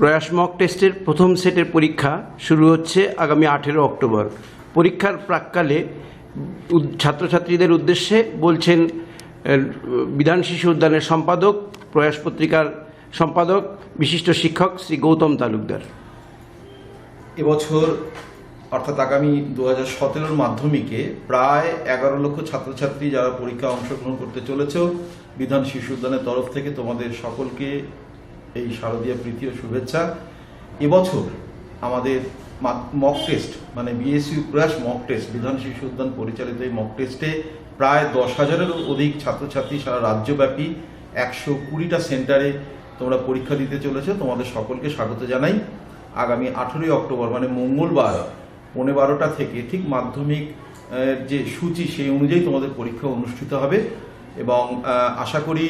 প্রয়াস মক টেস্টের প্রথম সেটের পরীক্ষা শুরু হচ্ছে আগামী 18 অক্টোবর। পরীক্ষার প্রাক্কালে ছাত্রছাত্রীদের উদ্দেশ্যে বলছেন বিধান শিশু উদ্যানের সম্পাদক, প্রয়াস পত্রিকার সম্পাদক, বিশিষ্ট শিক্ষক শ্রী গৌতম তালুকদার। এবছর অর্থাৎ আগামী 2017 মাধ্যমিকে প্রায় 11 লক্ষ ছাত্রছাত্রী যারা পরীক্ষা অংশগ্রহণ করতে চলেছ, বিধান শিশু উদ্যানের তরফ থেকে তোমাদের সকলকে এই শারদীয়া প্রীতি ও শুভেচ্ছা। এবছর আমাদের মক টেস্ট মানে বিএসইউ প্রয়াস মক টেস্ট, বিধান শিশু উদ্যান পরিচালিত এই মক টেস্টে প্রায় 10,000-এরও অধিক ছাত্রছাত্রী সারা রাজ্যব্যাপী 120টা সেন্টারে তোমরা পরীক্ষা দিতে চলেছো। তোমাদের সকলকে স্বাগত জানাই। আগামী 18 অক্টোবর মানে মঙ্গলবার 12:15 থেকে ঠিক মাধ্যমিক যে সূচি সেই অনুযায়ী তোমাদের পরীক্ষা অনুষ্ঠিত হবে এবং আশা করি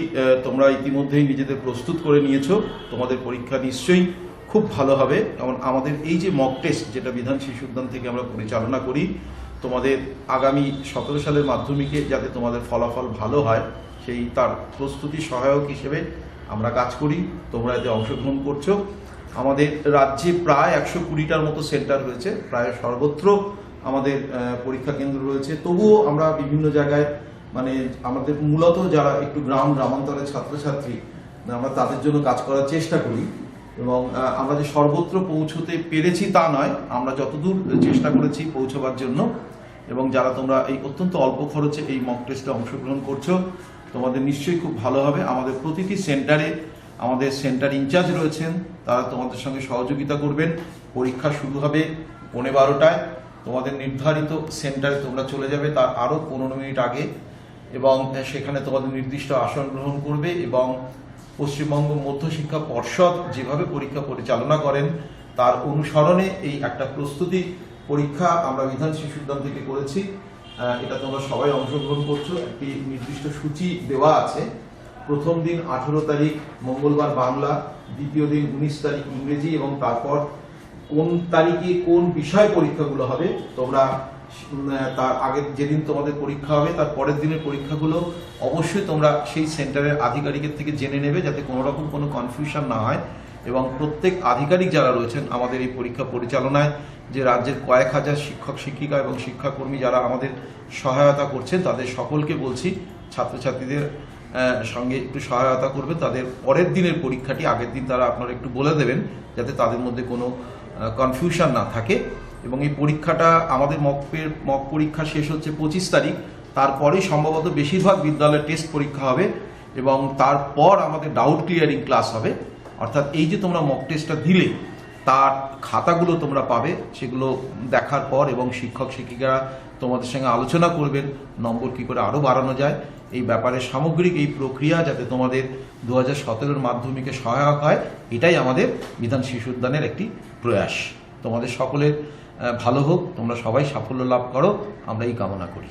তোমরা ইতিমধ্যেই নিজেদের প্রস্তুত করে নিয়েছো। তোমাদের পরীক্ষা নিশ্চয়ই খুব ভালো হবে। এবং আমাদের এই যে মক টেস্ট যেটা বিধান শিশু উদ্যান থেকে আমরা পরিচালনা করি, তোমাদের আগামী 17 সালের মাধ্যমিকে যাতে তোমাদের ফলাফল ভালো হয় সেই তার প্রস্তুতি সহায়ক হিসেবে আমরা কাজ করি। তোমরা এতে অংশগ্রহণ করছো। আমাদের রাজ্যে প্রায় 120টার মতো সেন্টার রয়েছে, প্রায় সর্বত্র আমাদের পরীক্ষা কেন্দ্র রয়েছে। তবুও আমরা বিভিন্ন জায়গায় মানে আমাদের মূলত যারা একটু গ্রামান্তরের ছাত্রছাত্রী, আমরা তাদের জন্য কাজ করার চেষ্টা করি এবং আমরা যে সর্বত্র পৌঁছতে পেরেছি তা নয়, আমরা যতদূর চেষ্টা করেছি পৌঁছবার জন্য। এবং যারা তোমরা এই অত্যন্ত অল্প খরচে এই মক টেস্টে অংশগ্রহণ করছো, তোমাদের নিশ্চয়ই খুব ভালো হবে। আমাদের প্রতিটি সেন্টারে আমাদের সেন্টার ইনচার্জ রয়েছেন, তারা তোমাদের সঙ্গে সহযোগিতা করবেন। পরীক্ষা শুরু হবে 12:15টায়। তোমাদের নির্ধারিত সেন্টারে তোমরা চলে যাবে তার আরও 15 মিনিট আগে এবং সেখানে তোমাদের নির্দিষ্ট আসন গ্রহণ করবে এবং পশ্চিমবঙ্গ মধ্যশিক্ষা পর্ষদ যেভাবে পরীক্ষা পরিচালনা করেন তার অনুসরণে এই একটা প্রস্তুতি পরীক্ষা আমরা বিধান শিশু উদ্যান থেকে করেছি। এটা তোমরা সবাই অংশগ্রহণ করছো। একটি নির্দিষ্ট সূচি দেওয়া আছে। প্রথম দিন 18 তারিখ মঙ্গলবার বাংলা, দ্বিতীয় দিন 19 তারিখ ইংরেজি এবং তারপর কোন তারিখে কোন বিষয় পরীক্ষাগুলো হবে তোমরা তার আগের যেদিন তোমাদের পরীক্ষা হবে তার পরের দিনের পরীক্ষাগুলো অবশ্যই তোমরা সেই সেন্টারের আধিকারিকের থেকে জেনে নেবে, যাতে কোনো রকম কোনো কনফিউশন না হয়। এবং প্রত্যেক আধিকারিক যারা রয়েছেন আমাদের এই পরীক্ষা পরিচালনায়, যে রাজ্যের কয়েক হাজার শিক্ষক শিক্ষিকা এবং শিক্ষাকর্মী যারা আমাদের সহায়তা করছেন, তাদের সকলকে বলছি ছাত্রছাত্রীদের সঙ্গে একটু সহায়তা করবে। তাদের পরের দিনের পরীক্ষাটি আগের দিন তারা আপনারা একটু বলে দেবেন, যাতে তাদের মধ্যে কোনো কনফিউশন না থাকে। এবং এই পরীক্ষাটা আমাদের মক পরীক্ষা শেষ হচ্ছে 25 তারিখ। তারপরেই সম্ভবত বেশিরভাগ বিদ্যালয়ের টেস্ট পরীক্ষা হবে এবং তারপর আমাদের ডাউট ক্লিয়ারিং ক্লাস হবে। অর্থাৎ এই যে তোমরা মক টেস্টটা দিলে তার খাতাগুলো তোমরা পাবে, সেগুলো দেখার পর এবং শিক্ষক শিক্ষিকারা তোমাদের সঙ্গে আলোচনা করবেন নম্বর কী করে আরও বাড়ানো যায়। এই ব্যাপারে সামগ্রিক এই প্রক্রিয়া যাতে তোমাদের 2017 মাধ্যমিকে সহায়ক হয়, এটাই আমাদের বিধান শিশু উদ্যানের একটি প্রয়াস। তোমাদের সকলের ভালো হোক, তোমরা সবাই সাফল্য লাভ করো, আমরা এই কামনা করি।